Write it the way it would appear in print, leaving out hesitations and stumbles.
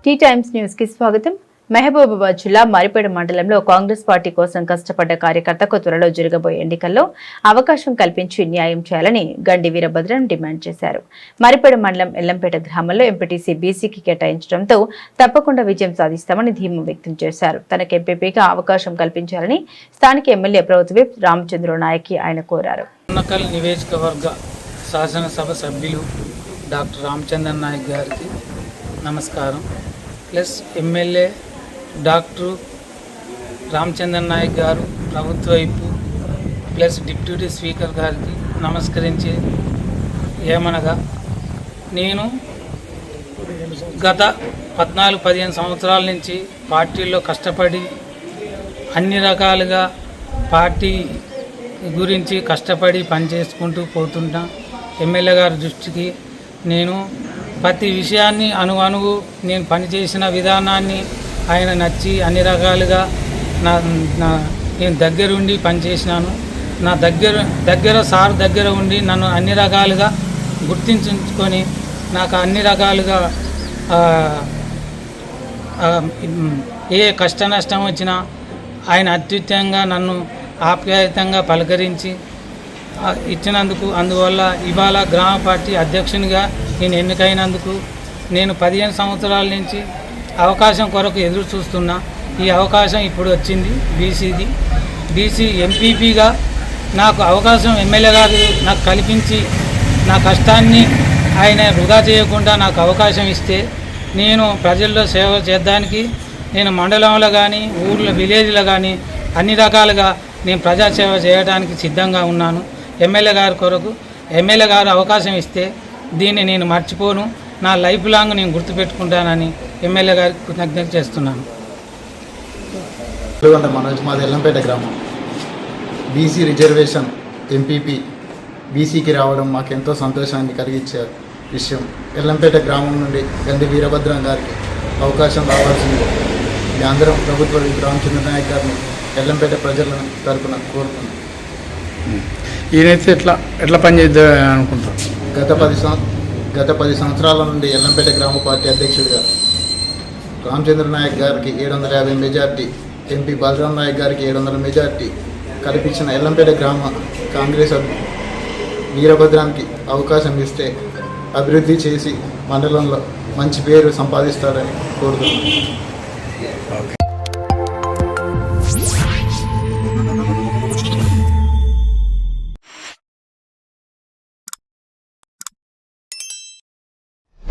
Tea times news కి స్వాగతం. మహబూబాబాద్ జిల్లా మరిపేడ మండలంలో కాంగ్రెస్ పార్టీ కోసం కష్టపడ్డ కార్యకర్తకు త్వరలో జరగబోయే ఎన్నికల్లో అవకాశం కల్పించి న్యాయం చేయాలని గండి వీరభద్రం డిమాండ్ చేశారు. మరిపేడ మండలం ఎల్లంపేట గ్రామంలో ఎంపీటీసీ బీసీకి కేటాయించడంతో తప్పకుండా విజయం సాధిస్తామని ధీమా వ్యక్తం చేశారు. తనకు ఎంపీపీగా అవకాశం కల్పించాలని స్థానిక ఎమ్మెల్యే ప్రభుత్వ విప్ రామచంద్ర నాయక్ ఆయన కోరారు. నియోజకవర్గ శాసనసభ సభ్యులు డాక్టర్ రామచంద్ర నాయక్ గారికి నమస్కారం. Plus MLA doctor Ramachandra Nayak గారు ప్రభుత్వ వైపు ప్లస్ డిప్యూటీ స్పీకర్ గారికి నమస్కరించి ఏమనగా, నేను గత 14-15 సంవత్సరాల నుంచి పార్టీలో కష్టపడి అన్ని రకాలుగా పార్టీ గురించి కష్టపడి పనిచేసుకుంటూ పోతుంటా. ఎమ్మెల్యే గారి దృష్టికి నేను ప్రతి విషయాన్ని అణువు నేను పనిచేసిన విధానాన్ని ఆయన నచ్చి అన్ని రకాలుగా నేను దగ్గరుండి పనిచేసినాను. నా దగ్గర సార్ దగ్గర ఉండి నన్ను అన్ని రకాలుగా గుర్తించుకొని నాకు అన్ని రకాలుగా ఏ కష్ట నష్టం వచ్చినా ఆయన అత్యుత్తంగా నన్ను ఆప్యాయతంగా పలకరించి ఇచ్చినందుకు, అందువల్ల ఇవాళ గ్రామ పార్టీ అధ్యక్షునిగా నేను ఎన్నికైనందుకు నేను 15 సంవత్సరాల నుంచి అవకాశం కొరకు ఎదురు చూస్తున్నా. ఈ అవకాశం ఇప్పుడు వచ్చింది. బీసీ ఎంపీపీగా నాకు అవకాశం ఎమ్మెల్యే గారు నాకు కల్పించి నా కష్టాన్ని ఆయన వృధా చేయకుండా నాకు అవకాశం ఇస్తే నేను ప్రజల్లో సేవ చేద్దానికి, నేను మండలంలో కానీ ఊర్లో విలేజ్లో కానీ అన్ని రకాలుగా నేను ప్రజాసేవ చేయడానికి సిద్ధంగా ఉన్నాను. ఎమ్మెల్యే గారి కొరకు ఎమ్మెల్యే గారు అవకాశం ఇస్తే దీన్ని నేను మర్చిపోను, నా లైఫ్ లాంగ్ నేను గుర్తుపెట్టుకుంటానని ఎమ్మెల్యే గారికి కృతజ్ఞత చేస్తున్నాను. మాది ఎల్లంపేట గ్రామం. బీసీ రిజర్వేషన్ ఎంపీపీ బీసీకి రావడం మాకెంతో సంతోషాన్ని కలిగించే విషయం. ఎల్లంపేట గ్రామం నుండి గండి వీరభద్రం గారికి అవకాశం రావాల్సింది మీ అందరం ప్రభుత్వ రామచంద్ర నాయక్ గారిని ఎల్లంపేట ప్రజల తరఫున కోరుతున్నాం. ఈయనైతే ఎట్లా పనిచేద్దాం అనుకుంటారు? గత 10 సంవత్సరాల నుండి ఎల్లంపేట గ్రామ పార్టీ అధ్యక్షుడిగా రామచంద్ర నాయక్ గారికి 750 మెజార్టీ, ఎంపీ బలరాం నాయక్ గారికి 700 మెజార్టీ కల్పించిన ఎల్లంపేట గ్రామ కాంగ్రెస్ వీరభద్రానికి అవకాశం ఇస్తే అభివృద్ధి చేసి మండలంలో మంచి పేరు సంపాదిస్తారని కోరుతున్నాను.